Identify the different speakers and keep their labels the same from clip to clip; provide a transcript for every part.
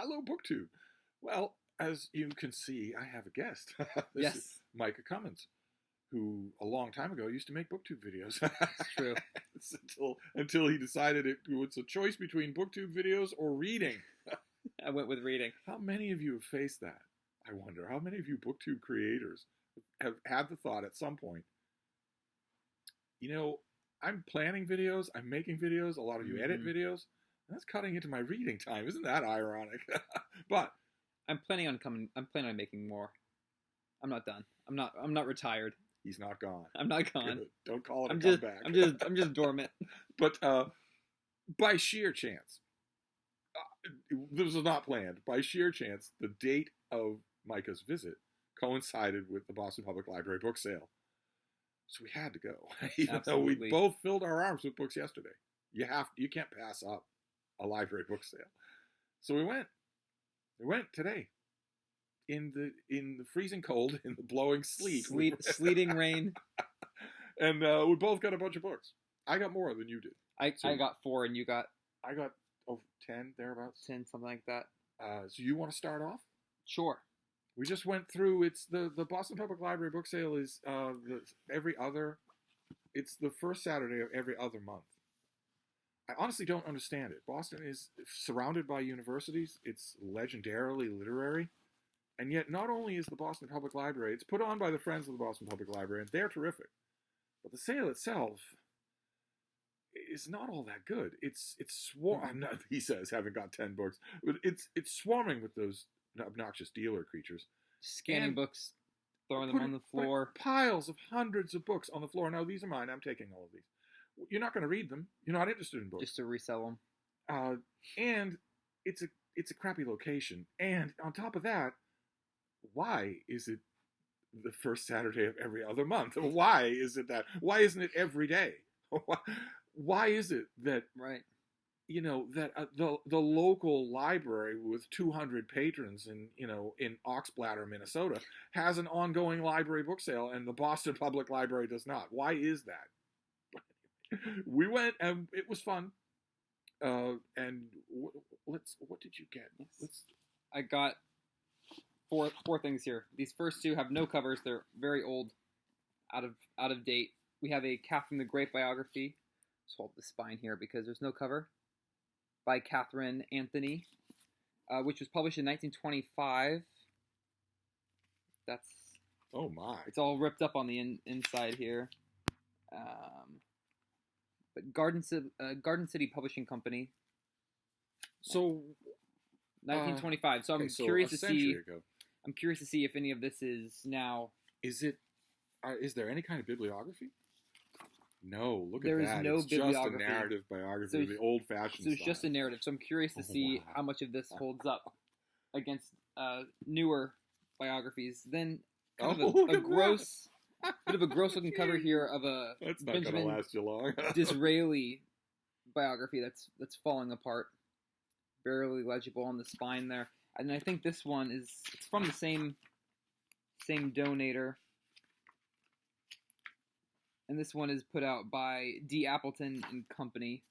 Speaker 1: Hello, BookTube. Well, as you can see, I have a guest. This
Speaker 2: Yes,
Speaker 1: is Micah Cummins, who a long time ago used to make BookTube videos.
Speaker 2: it's true.
Speaker 1: until he decided it was a choice between BookTube videos or reading.
Speaker 2: I went with reading.
Speaker 1: How many of you have faced that? I wonder. How many of you BookTube creators have had the thought at some point, I'm planning videos, I'm making videos, a lot of you edit videos, and that's cutting into my reading time. Isn't that ironic? But
Speaker 2: I'm planning on making more. I'm not done. I'm not retired.
Speaker 1: he's not gone.
Speaker 2: I'm not gone.
Speaker 1: Good. Don't call it
Speaker 2: I'm
Speaker 1: a
Speaker 2: just
Speaker 1: comeback.
Speaker 2: I'm just dormant.
Speaker 1: But by sheer chance, this was not planned. By sheer chance, the date of Micah's visit coincided with the Boston Public Library book sale. So we had to go, even though we
Speaker 2: Absolutely.
Speaker 1: both filled our arms with books yesterday. You can't pass up a library book sale. So we went. We went today in the freezing cold, in the blowing sleet,
Speaker 2: Sleeting rain.
Speaker 1: and we both got a bunch of books. I got more than you did.
Speaker 2: I got 4 and you got
Speaker 1: I got 10 thereabouts.
Speaker 2: 10, something like that.
Speaker 1: So you want to start off?
Speaker 2: Sure.
Speaker 1: We just went through. It's the Boston Public Library book sale is It's the first Saturday of every other month. I honestly don't understand it. Boston is surrounded by universities. It's legendarily literary, and yet not only is the Boston Public Library, it's put on by the Friends of the Boston Public Library, and they're terrific. But the sale itself is not all that good. It's he says, having got 10 books, but it's swarming with those obnoxious dealer creatures.
Speaker 2: Scanning
Speaker 1: And
Speaker 2: books, throwing them on the floor.
Speaker 1: Piles of hundreds of books on the floor. Now, these are mine. I'm taking all of these. You're not going to read them. You're not interested in books.
Speaker 2: Just to resell them.
Speaker 1: And it's a crappy location. And on top of that, why is it the first Saturday of every other month? Why is it that? Why isn't it every day? Why is it that
Speaker 2: Right.
Speaker 1: the local library with 200 patrons in Oxbladder, Minnesota, has an ongoing library book sale, and the Boston Public Library does not? Why is that? We went, and it was fun. And what did you get?
Speaker 2: I got four things here. These first 2 have no covers. They're very old, out of date. We have a Catherine the Great biography. Let's hold the spine here because there's no cover. By Catherine Anthony, which was published in 1925.
Speaker 1: Oh my!
Speaker 2: It's all ripped up on the inside here. But Garden City Publishing Company.
Speaker 1: So
Speaker 2: 1925. So I'm curious to see. I'm curious to see if any of this is now.
Speaker 1: Is it? Is there any kind of bibliography? No, look
Speaker 2: There
Speaker 1: at
Speaker 2: is
Speaker 1: that.
Speaker 2: no
Speaker 1: It's
Speaker 2: bibliography.
Speaker 1: just a narrative biography,
Speaker 2: So
Speaker 1: the old-fashioned
Speaker 2: So it's
Speaker 1: style.
Speaker 2: just a narrative. So I'm curious to see
Speaker 1: wow.
Speaker 2: how much of this holds up against newer biographies. Then kind of
Speaker 1: look
Speaker 2: a
Speaker 1: at
Speaker 2: gross, bit of a gross looking cover here of a
Speaker 1: That's not going to
Speaker 2: Benjamin
Speaker 1: last you long.
Speaker 2: Disraeli biography that's falling apart, barely legible on the spine there. And I think this one it's from the same donator. And this one is put out by D. Appleton and Company,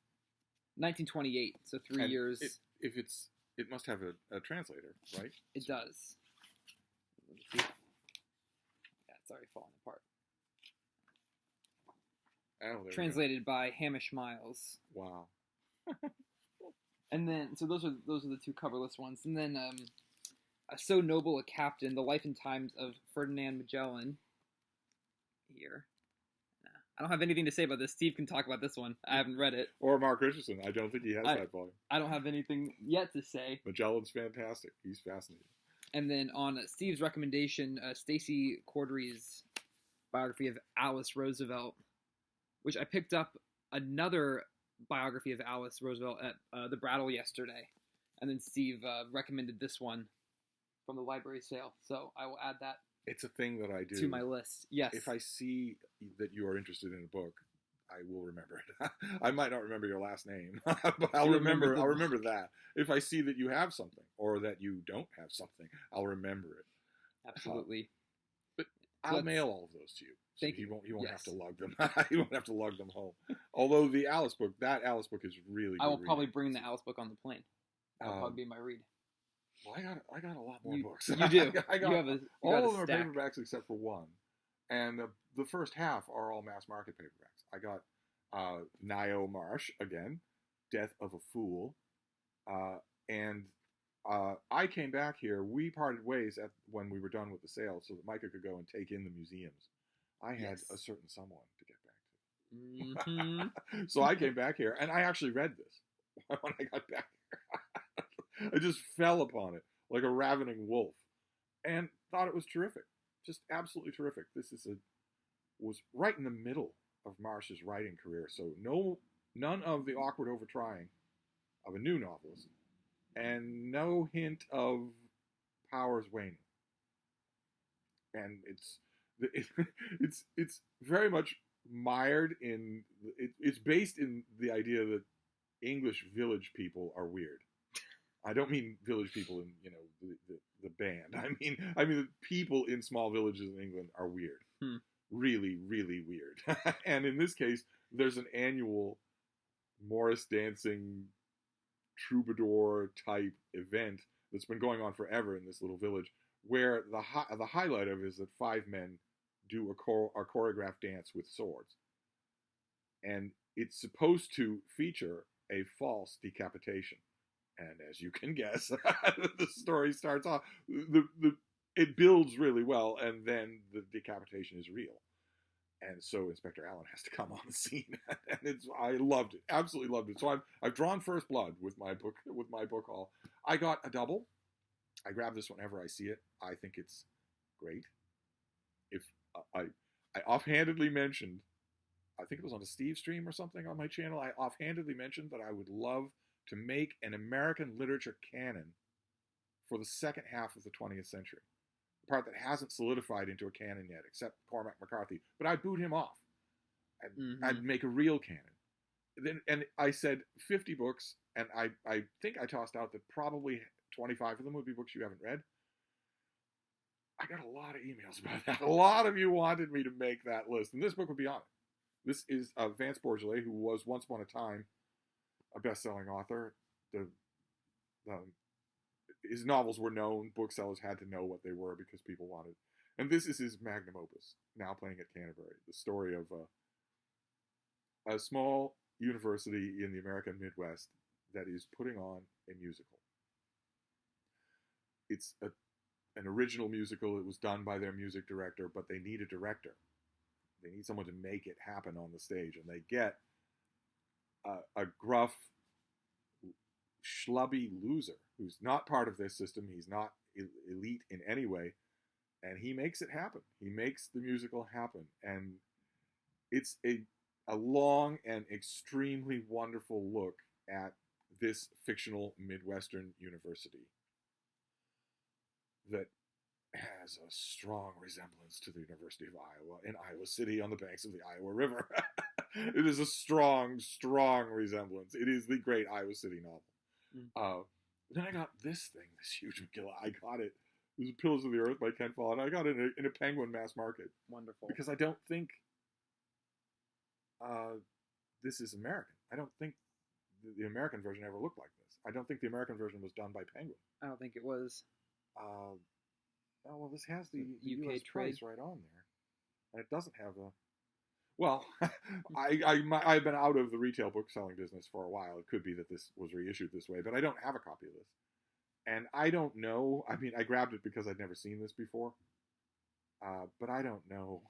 Speaker 2: 1928. So 3 years.
Speaker 1: It must have a translator, right?
Speaker 2: It does. Yeah, it's already falling apart.
Speaker 1: Oh, there
Speaker 2: Translated by Hamish Miles.
Speaker 1: we go. Wow.
Speaker 2: And then, so those are the 2 coverless ones. And then, So Noble a Captain: The Life and Times of Ferdinand Magellan. Here. I don't have anything to say about this. Steve can talk about this one. I haven't read it.
Speaker 1: Or Mark Richardson. I don't think he has that volume.
Speaker 2: I don't have anything yet to say.
Speaker 1: Magellan's fantastic. He's fascinating.
Speaker 2: And then on Steve's recommendation, Stacy Cordery's biography of Alice Roosevelt, which I picked up another biography of Alice Roosevelt at the Brattle yesterday. And then Steve recommended this one from the library sale. So I will add that
Speaker 1: It's a thing that I do.
Speaker 2: to my list. Yes.
Speaker 1: If I see that you are interested in a book, I will remember it. I might not remember your last name, but I'll remember that. If I see that you have something or that you don't have something, I'll remember it.
Speaker 2: Absolutely.
Speaker 1: But I'll mail all of those to you. So
Speaker 2: Thank you.
Speaker 1: You won't have to lug them. You won't have to lug them home. Although that Alice book is really.
Speaker 2: I will probably bring the Alice book on the plane. That'll probably be my read.
Speaker 1: Well, I got a lot more books.
Speaker 2: You do.
Speaker 1: I got
Speaker 2: you
Speaker 1: all
Speaker 2: got
Speaker 1: of
Speaker 2: a
Speaker 1: them are
Speaker 2: stack.
Speaker 1: paperbacks except for one, and the first half are all mass market paperbacks. I got Nio Marsh again, Death of a Fool, and I came back here. We parted ways when we were done with the sale, so that Micah could go and take in the museums. I had a certain someone to get back to.
Speaker 2: Mm-hmm.
Speaker 1: So I came back here, and I actually read this when I got back here. I just fell upon it like a ravening wolf, and thought it was terrific, just absolutely terrific. This was right in the middle of Marsh's writing career, so none of the awkward overtrying of a new novelist, and no hint of powers waning. And it's very much mired in it's based in the idea that English village people are weird. I don't mean village people in the band. I mean the people in small villages in England are weird, really, really weird. And in this case, there's an annual Morris dancing troubadour type event that's been going on forever in this little village, where the highlight of it is that 5 men do a choreographed dance with swords, and it's supposed to feature a false decapitation. And as you can guess, the story starts off. It builds really well, and then the decapitation is real. And so Inspector Allen has to come on the scene, and I loved it, absolutely loved it. So I've drawn first blood with my book haul. I got a double. I grab this whenever I see it. I think it's great. If I offhandedly mentioned, I think it was on a Steve stream or something on my channel, I offhandedly mentioned that I would love to make an American literature canon for the second half of the 20th century. The part that hasn't solidified into a canon yet, except Cormac McCarthy. But I'd boot him off. I'd make a real canon. And I said 50 books, and I think I tossed out that probably 25 of them would be books you haven't read. I got a lot of emails about that. A lot of you wanted me to make that list, and this book would be on it. This is Vance Bourgeois, who was once upon a time a best-selling author. His novels were known. Booksellers had to know what they were because people wanted. And this is his magnum opus, now playing at Canterbury. The story of a small university in the American Midwest that is putting on a musical. It's an original musical. It was done by their music director, but they need a director. They need someone to make it happen on the stage, and they get a gruff, schlubby loser who's not part of this system. He's not elite in any way, and he makes it happen. He makes the musical happen, and it's a long and extremely wonderful look at this fictional Midwestern university that has a strong resemblance to the University of Iowa in Iowa City on the banks of the Iowa River. It is a strong, strong resemblance. It is the great Iowa City novel. Then I got this thing, this huge Megillah. I got it. It was Pillars of the Earth by Ken Follett. I got it in a Penguin mass market.
Speaker 2: Wonderful.
Speaker 1: Because I don't think this is American. I don't think the American version ever looked like this. I don't think the American version was done by Penguin.
Speaker 2: I don't think it was.
Speaker 1: Oh, well, this has the
Speaker 2: UK
Speaker 1: US
Speaker 2: trade
Speaker 1: price right on there. And it doesn't have a... Well, I've been out of the retail book selling business for a while. It could be that this was reissued this way, but I don't have a copy of this. And I don't know. I mean, I grabbed it because I'd never seen this before. But I don't know.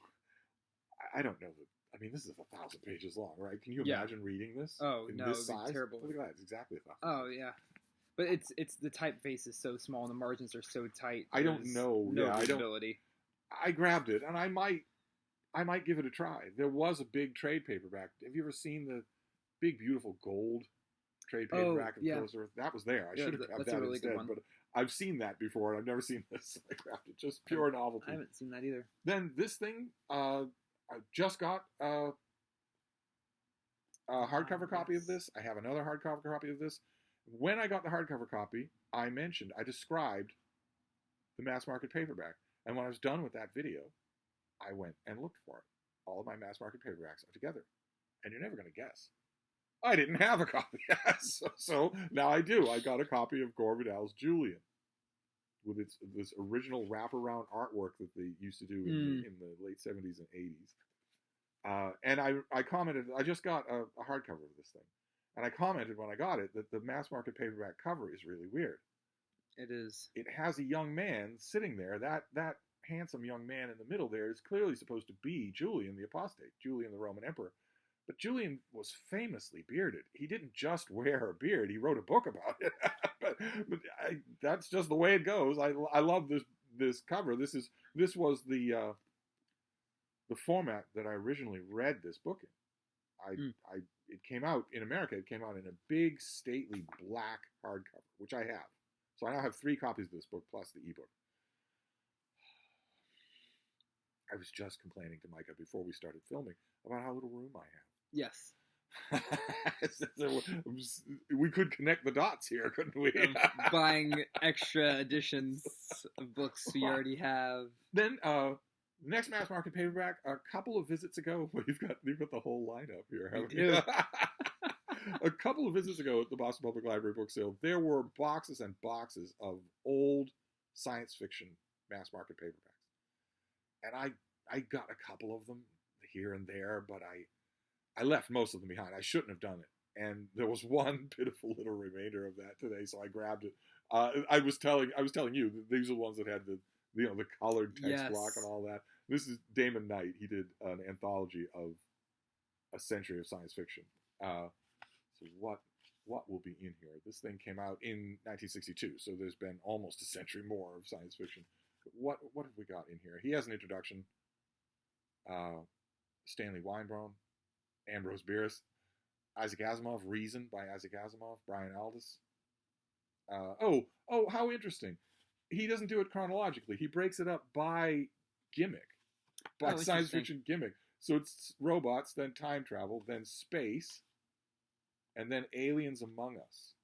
Speaker 1: I don't know. I mean, this is 1,000 pages long, right? Can you imagine reading this?
Speaker 2: Oh,
Speaker 1: in
Speaker 2: no,
Speaker 1: this
Speaker 2: it would be
Speaker 1: size?
Speaker 2: terrible.
Speaker 1: Look at that. It's exactly 1,000.
Speaker 2: Oh, yeah. But it's the typeface is so small and the margins are so tight.
Speaker 1: I don't know.
Speaker 2: No visibility.
Speaker 1: I grabbed it, and I might give it a try. There was a big trade paperback. Have you ever seen the big, beautiful gold trade paperback of Pillars of Earth? That was there. I should have grabbed that really instead. But I've seen that before, and I've never seen this. So I grabbed it. Just pure novelty.
Speaker 2: I haven't seen that either.
Speaker 1: Then this thing, I just got a hardcover copy of this. I have another hardcover copy of this. When I got the hardcover copy, I described the mass market paperback. And when I was done with that video, I went and looked for it. All of my mass market paperbacks are together. And you're never going to guess. I didn't have a copy. So now I do. I got a copy of Gore Vidal's Julian. with this original wraparound artwork that they used to do in the late 70s and 80s. And I commented, I just got a hardcover of this thing. And I commented when I got it that the mass market paperback cover is really weird.
Speaker 2: It is.
Speaker 1: It has a young man sitting there. That handsome young man in the middle there is clearly supposed to be Julian the Apostate, Julian the Roman Emperor. But Julian was famously bearded. He didn't just wear a beard. He wrote a book about it. but that's just the way it goes. I love this cover. This was the format that I originally read this book in. It came out in America. It came out in a big, stately black hardcover, which I have. So I now have 3 copies of this book plus the ebook. I was just complaining to Micah before we started filming about how little room I have.
Speaker 2: Yes.
Speaker 1: We could connect the dots here, couldn't we?
Speaker 2: Buying extra editions of books we already have.
Speaker 1: Then, next mass market paperback, a couple of visits ago, you've got the whole lineup here, haven't you? A couple of visits ago at the Boston Public Library book sale, there were boxes and boxes of old science fiction mass market paperbacks. And I got a couple of them here and there, but I left most of them behind. I shouldn't have done it. And there was one pitiful little remainder of that today, so I grabbed it. I was telling you that these are the ones that had the colored text block and all that. This is Damon Knight. He did an anthology of a century of science fiction. So what will be in here? This thing came out in 1962, so there's been almost a century more of science fiction. What have we got in here? He has an introduction. Stanley Weinbaum, Ambrose Bierce, Isaac Asimov, Reason by Isaac Asimov, Brian Aldiss. How interesting. He doesn't do it chronologically. He breaks it up by gimmick, by science fiction gimmick. So it's robots, then time travel, then space, and then aliens among us.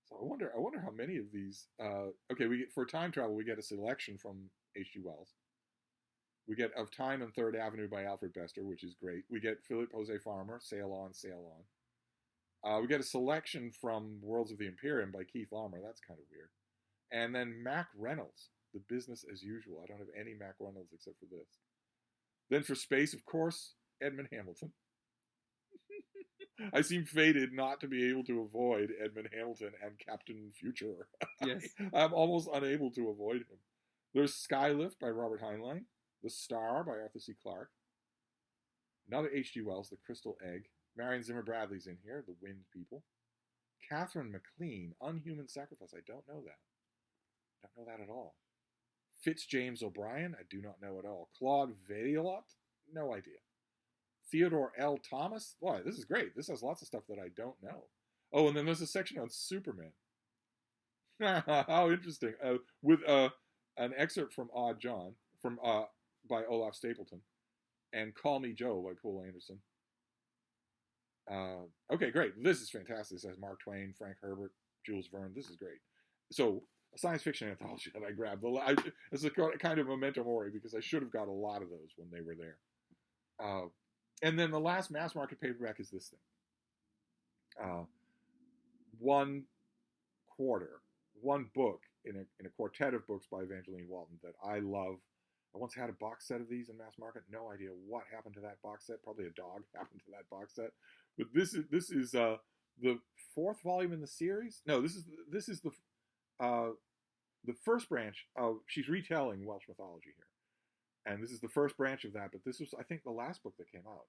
Speaker 1: So I wonder how many of these. For time travel, we get a selection from H.G. Wells. We get Of Time and Third Avenue by Alfred Bester, which is great. We get Philip Jose Farmer, Sail On, Sail On. We get a selection from Worlds of the Imperium by Keith Laumer. That's kind of weird. And then Mac Reynolds, The Business as Usual. I don't have any Mac Reynolds except for this. Then for space, of course, Edmund Hamilton. I seem fated not to be able to avoid Edmund Hamilton and Captain Future.
Speaker 2: Yes.
Speaker 1: I'm almost unable to avoid him. There's Skylift by Robert Heinlein. The Star by Arthur C. Clarke. Another H.G. Wells, The Crystal Egg. Marion Zimmer Bradley's in here, The Wind People. Catherine MacLean, Unhuman Sacrifice. I don't know that. Don't know that at all. Fitzjames O'Brien. I do not know at all. Claude Vaillant. No idea. Theodore L. Thomas. Boy, this is great. This has lots of stuff that I don't know. Oh, and then there's a section on Superman. How interesting. With an excerpt from Odd John by Olaf Stapleton, and Call Me Joe by Poul Anderson. Okay, great. This is fantastic. This has Mark Twain, Frank Herbert, Jules Verne. This is great. So, a science fiction anthology that I grabbed. It's a kind of memento mori because I should have got a lot of those when they were there. And then the last mass market paperback is this thing. One book in a quartet of books by Evangeline Walton that I love. I once had a box set of these in mass market. No idea what happened to that box set. Probably a dog happened to that box set. But this is the 4th volume in the series. No, this is the first branch of. She's retelling Welsh mythology here, and this is the first branch of that. But this was, I think, the last book that came out.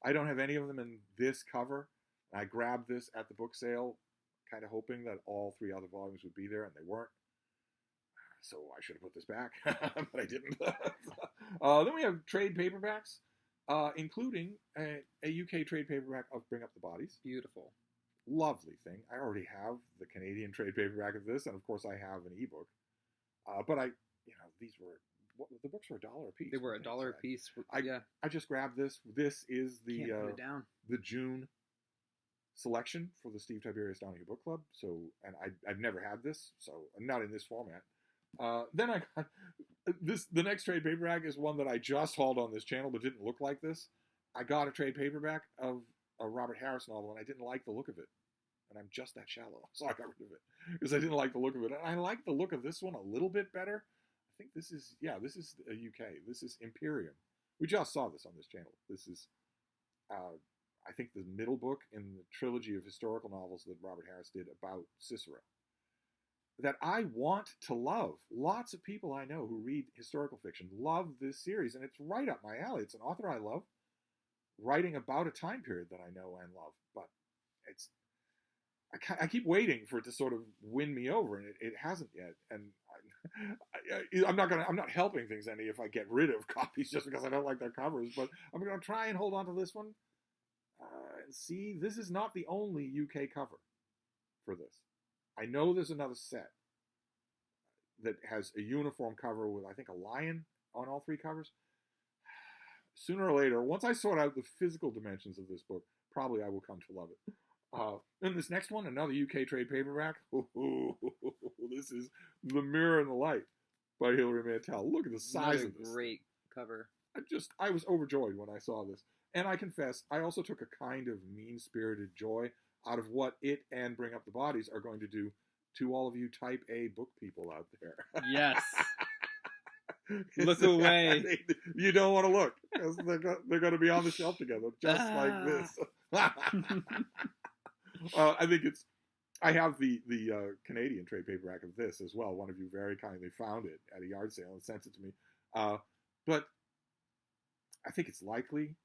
Speaker 1: I don't have any of them in this cover. I grabbed this at the book sale, kind of hoping that all 3 other volumes would be there, and they weren't. So I should have put this back, but I didn't. Then we have trade paperbacks, including a UK trade paperback of Bring Up the Bodies.
Speaker 2: Beautiful.
Speaker 1: Lovely thing. I already have the Canadian trade paperback of this, and of course I have an ebook. But the books were $1 a piece.
Speaker 2: They were $1 a piece.
Speaker 1: I just grabbed this. This is the
Speaker 2: Can't put it down.
Speaker 1: The June selection for the Steve Tiberius Donahue Book Club. So, and I've never had this, so not in this format. Then I got this. The next trade paperback is one that I just hauled on this channel, but didn't look like this. I got a trade paperback of a Robert Harris novel, and I didn't like the look of it. and I'm just that shallow, so I got rid of it because I didn't like the look of it. And I like the look of this one a little bit better. I think this is a UK. This is Imperium. We just saw this on this channel. This is, I think, the middle book in the trilogy of historical novels that Robert Harris did about Cicero, that I want to love. Lots of people I know who read historical fiction love this series, and it's right up my alley. It's an author I love, writing about a time period that I know and love, but I keep waiting for it to sort of win me over, and it hasn't yet. And I'm not helping things any if I get rid of copies just because I don't like their covers, but I'm going to try and hold on to this one. And see, this is not the only UK cover for this. I know there's another set that has a uniform cover with, I think, a lion on all three covers. Sooner or later, once I sort out the physical dimensions of this book, probably I will come to love it. And this next one, another UK trade paperback. This is The Mirror and the Light by Hilary Mantel. Look at the size of this.
Speaker 2: Great cover.
Speaker 1: I was overjoyed when I saw this. And I confess, I also took a kind of mean-spirited joy out of what it and Bring Up the Bodies are going to do to all of you type A book people out there.
Speaker 2: Yes. Look away.
Speaker 1: You don't want to look, because they're going to be on the shelf together, just like this. I think I have the Canadian trade paperback of this as well. One of you very kindly found it at a yard sale and sent it to me. But I think it's likely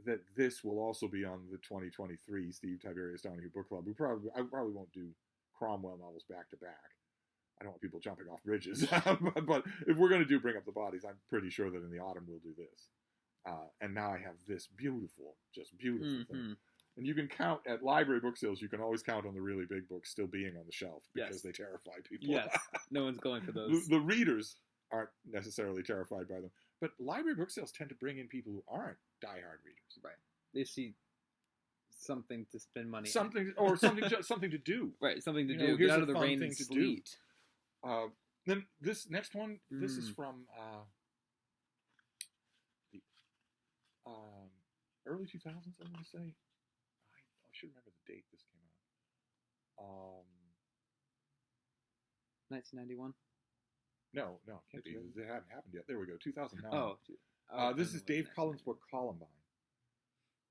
Speaker 1: that this will also be on the 2023 Steve Tiberius Donahue Book Club. I probably won't do Cromwell novels back to back. I don't want people jumping off bridges. But if we're going to do Bring Up the Bodies, I'm pretty sure that in the autumn we'll do this. And now I have this beautiful thing. And you can count at library book sales, you can always count on the really big books still being on the shelf because they terrify people.
Speaker 2: Yes, no one's going for those.
Speaker 1: The readers aren't necessarily terrified by them. But library book sales tend to bring in people who aren't diehard readers.
Speaker 2: Right. They see something to spend money
Speaker 1: something to do.
Speaker 2: Right, something to do.
Speaker 1: Here's
Speaker 2: Get out of the rain and sleet.
Speaker 1: Then this next one, this is from the early 2000s, I'm going to say. I should remember the date this came out.
Speaker 2: 1991?
Speaker 1: No, it can't be. It hadn't happened yet. There we go, 2009. This is Dave Cullen's book, Columbine.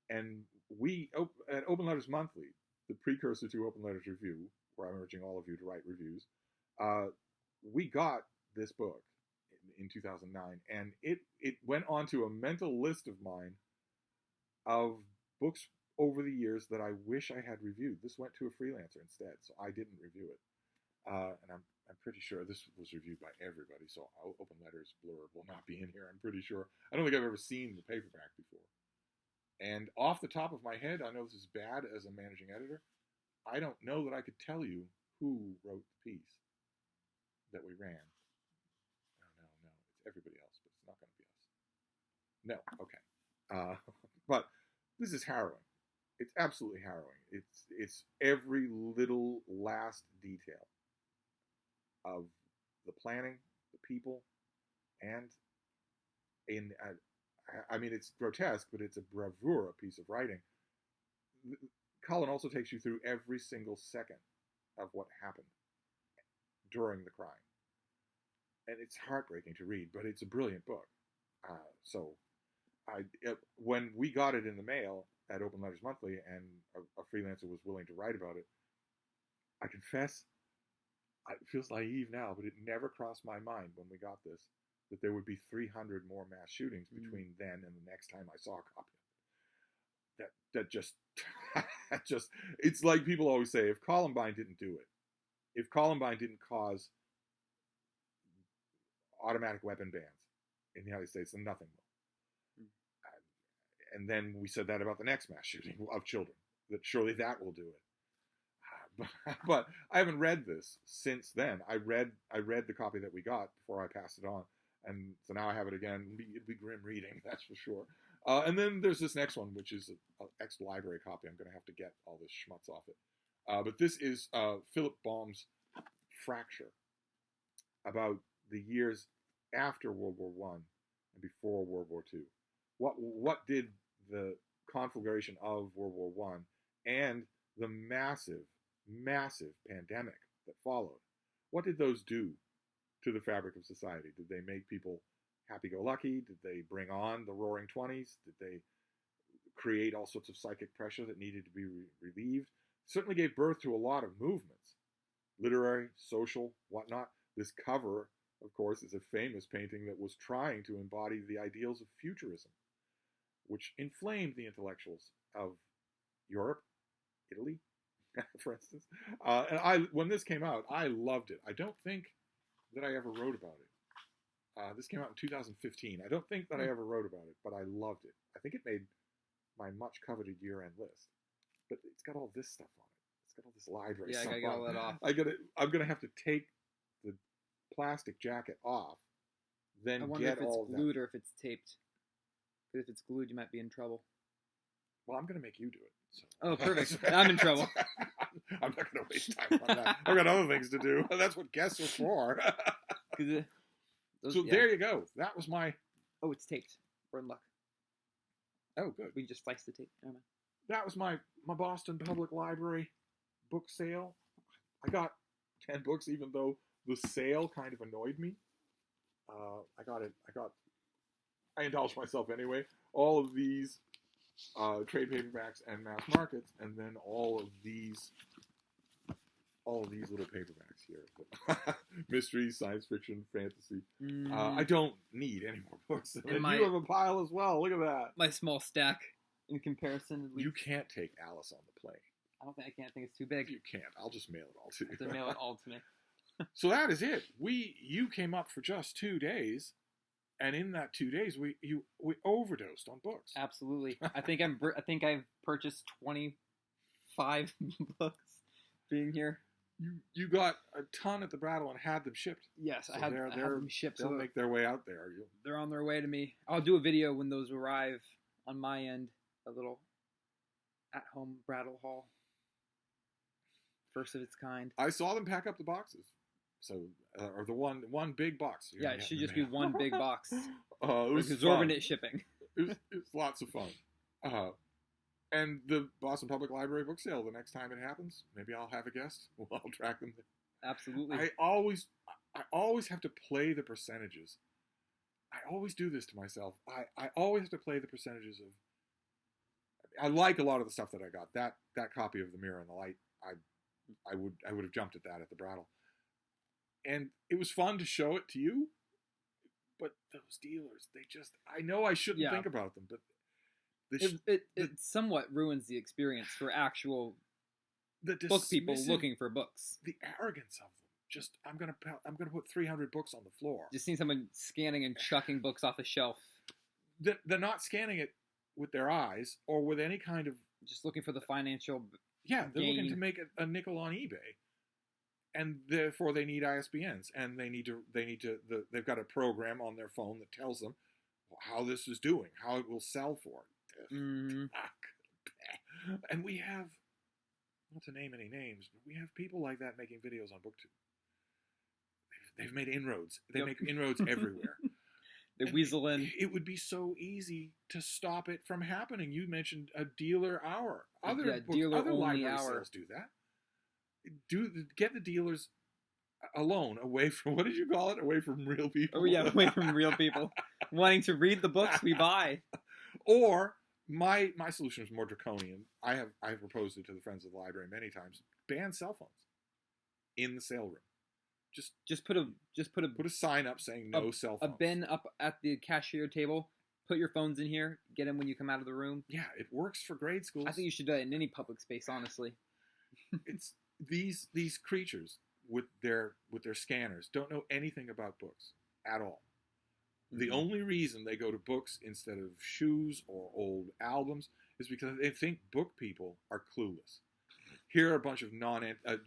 Speaker 1: And we, at Open Letters Monthly, the precursor to Open Letters Review, where I'm urging all of you to write reviews, we got this book in 2009, and it went onto a mental list of mine of books over the years that I wish I had reviewed. This went to a freelancer instead, so I didn't review it. And I'm pretty sure this was reviewed by everybody, so Open Letters blurb will not be in here, I'm pretty sure. I don't think I've ever seen the paperback before. And off the top of my head, I know this is bad as a managing editor, I don't know that I could tell you who wrote the piece that we ran. No, it's everybody else, but it's not going to be us. No, okay. But this is harrowing. It's absolutely harrowing. It's every little last detail of the planning, the people, and I mean, it's grotesque, but it's a bravura piece of writing. Cullen also takes you through every single second of what happened during the crime. And it's heartbreaking to read, but it's a brilliant book. When we got it in the mail at Open Letters Monthly and a freelancer was willing to write about it, I confess, it feels naive now, but it never crossed my mind when we got this that there would be 300 more mass shootings between then and the next time I saw a copy of it. That just it's like people always say, if Columbine didn't do it, if Columbine didn't cause automatic weapon bans in the United States, then nothing will. And then we said that about the next mass shooting of children, that surely that will do it. But I haven't read this since then. I read the copy that we got before I passed it on, and so now I have it again. It'd be grim reading, that's for sure. And then there's this next one, which is an ex-library copy. I'm going to have to get all this schmutz off it. But this is Philip Baum's Fracture, about the years after World War I and before World War II. What did the conflagration of World War I and the massive, massive pandemic that followed, what did those do to the fabric of society? Did they make people happy-go-lucky? Did they bring on the Roaring Twenties? Did they create all sorts of psychic pressure that needed to be relieved? Certainly gave birth to a lot of movements, literary, social, whatnot. This cover, of course, is a famous painting that was trying to embody the ideals of futurism, which inflamed the intellectuals of Europe, Italy, for instance. And when this came out, I loved it. I don't think that I ever wrote about it. This came out in 2015. I don't think that I ever wrote about it, but I loved it. I think it made my much coveted year-end list. But it's got all this stuff on it. It's got all this library
Speaker 2: Yeah, I
Speaker 1: stuff
Speaker 2: gotta get all that off.
Speaker 1: I'm gonna have to take the plastic jacket off, then
Speaker 2: I wonder
Speaker 1: get
Speaker 2: if it's
Speaker 1: all
Speaker 2: glued
Speaker 1: that.
Speaker 2: or if it's taped. Because if it's glued, you might be in trouble.
Speaker 1: Well, I'm gonna make you do it. So.
Speaker 2: Oh, perfect. I'm in trouble.
Speaker 1: I'm not gonna waste time on that. I've got other things to do. That's what guests are for. There you go. That was my.
Speaker 2: Oh, it's taped. We're in luck.
Speaker 1: Oh, good.
Speaker 2: We just sliced the tape. Never mind.
Speaker 1: That was my Boston Public Library book sale. I got 10 books, even though the sale kind of annoyed me. I indulged myself anyway. All of these trade paperbacks and mass markets, and then all of these little paperbacks here. Mystery, science fiction, fantasy. I don't need any more books. And you have a pile as well. Look at that.
Speaker 2: My small stack in comparison.
Speaker 1: You can't take Alice on the plane.
Speaker 2: I don't think I can. I think it's too big.
Speaker 1: You can't. I'll just mail it all to you.
Speaker 2: To mail it all to me.
Speaker 1: So that is it. You came up for just 2 days, and in that 2 days, we overdosed on books.
Speaker 2: Absolutely. I think I've purchased 25 books being here.
Speaker 1: You got a ton at the Brattle and had them shipped.
Speaker 2: Yes,
Speaker 1: so
Speaker 2: I had them shipped.
Speaker 1: They'll make their way out there.
Speaker 2: They're on their way to me. I'll do a video when those arrive on my end. A little at-home Brattle haul. First of its kind.
Speaker 1: I saw them pack up the boxes. So, or the one big box.
Speaker 2: Yeah, it should just be one big box.
Speaker 1: It was
Speaker 2: exorbitant shipping.
Speaker 1: It was lots of fun. And the Boston Public Library book sale, the next time it happens, maybe I'll have a guest. I'll track them.
Speaker 2: Absolutely.
Speaker 1: I always have to play the percentages. I always do this to myself. I always have to play the percentages of. I like a lot of the stuff that I got. That copy of The Mirror and the Light, I would have jumped at that at the Brattle. And it was fun to show it to you, but those dealers, I know I shouldn't think about them, but
Speaker 2: it somewhat ruins the experience for actual book people looking for books.
Speaker 1: The arrogance of them. I'm gonna put 300 books on the floor.
Speaker 2: Just seeing someone scanning and chucking books off a shelf.
Speaker 1: They're not scanning it with their eyes or with any kind of
Speaker 2: just looking for the financial.
Speaker 1: Yeah, they're
Speaker 2: gain.
Speaker 1: looking to make a nickel on eBay, and therefore they need ISBNs, and they've got a program on their phone that tells them how this is doing, how it will sell for.
Speaker 2: Mm-hmm.
Speaker 1: And we have, not to name any names, but we have people like that making videos on BookTube. They've made inroads. They make inroads everywhere.
Speaker 2: They weasel in.
Speaker 1: It would be so easy to stop it from happening. You mentioned a dealer hour. Other library sales do that. Get the dealers alone, away from, what did you call it? Away from real people.
Speaker 2: Oh yeah, away from real people wanting to read the books we buy.
Speaker 1: Or my solution is more draconian. I have proposed it to the Friends of the Library many times. Ban cell phones in the sale room. Just put a sign up saying no cell phones.
Speaker 2: A bin up at the cashier table. Put your phones in here. Get them when you come out of the room.
Speaker 1: Yeah, it works for grade schools.
Speaker 2: I think you should do that in any public space, honestly.
Speaker 1: It's these creatures with their scanners don't know anything about books at all. The only reason they go to books instead of shoes or old albums is because they think book people are clueless. Here are a bunch of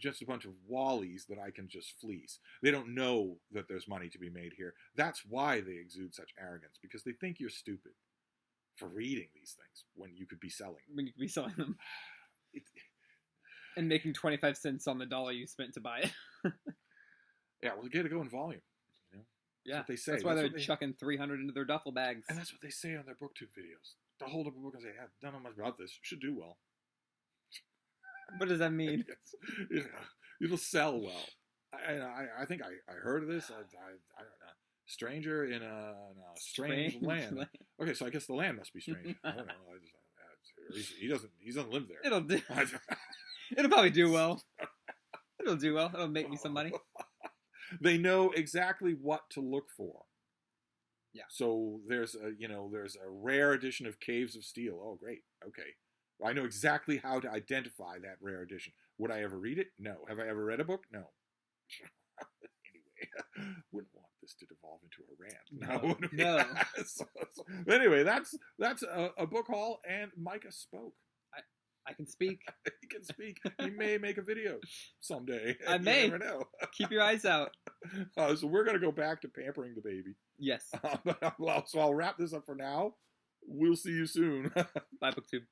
Speaker 1: just a bunch of wallies that I can just fleece. They don't know that there's money to be made here. That's why they exude such arrogance, because they think you're stupid for reading these things when you could be selling them.
Speaker 2: When you could be selling them. And making 25 cents on the dollar you spent to buy it.
Speaker 1: Yeah, well, you got to go in volume.
Speaker 2: Yeah,
Speaker 1: what they say.
Speaker 2: That's why they're chucking 300 into their duffel bags.
Speaker 1: And that's what they say on their BookTube videos. They'll hold up a book and say, "I don't know much about this. Should do well."
Speaker 2: What does that mean?
Speaker 1: Yeah, it'll sell well. I think I heard of this. I don't know. Stranger in a strange land. Okay, so I guess the land must be strange. I don't know. He doesn't live there.
Speaker 2: It'll do. It'll probably do well. It'll do well. It'll make me some money.
Speaker 1: They know exactly what to look for.
Speaker 2: Yeah.
Speaker 1: So there's a rare edition of Caves of Steel. Oh, great. Okay. Well, I know exactly how to identify that rare edition. Would I ever read it? No. Have I ever read a book? No. Anyway, wouldn't want this to devolve into a rant.
Speaker 2: No.
Speaker 1: Anyway, that's a book haul, and Micah spoke.
Speaker 2: I can speak.
Speaker 1: He can speak. He may make a video someday.
Speaker 2: I may.
Speaker 1: You never know.
Speaker 2: Keep your eyes out.
Speaker 1: So we're going to go back to pampering the baby.
Speaker 2: Yes.
Speaker 1: So I'll wrap this up for now. We'll see you soon.
Speaker 2: Bye, BookTube.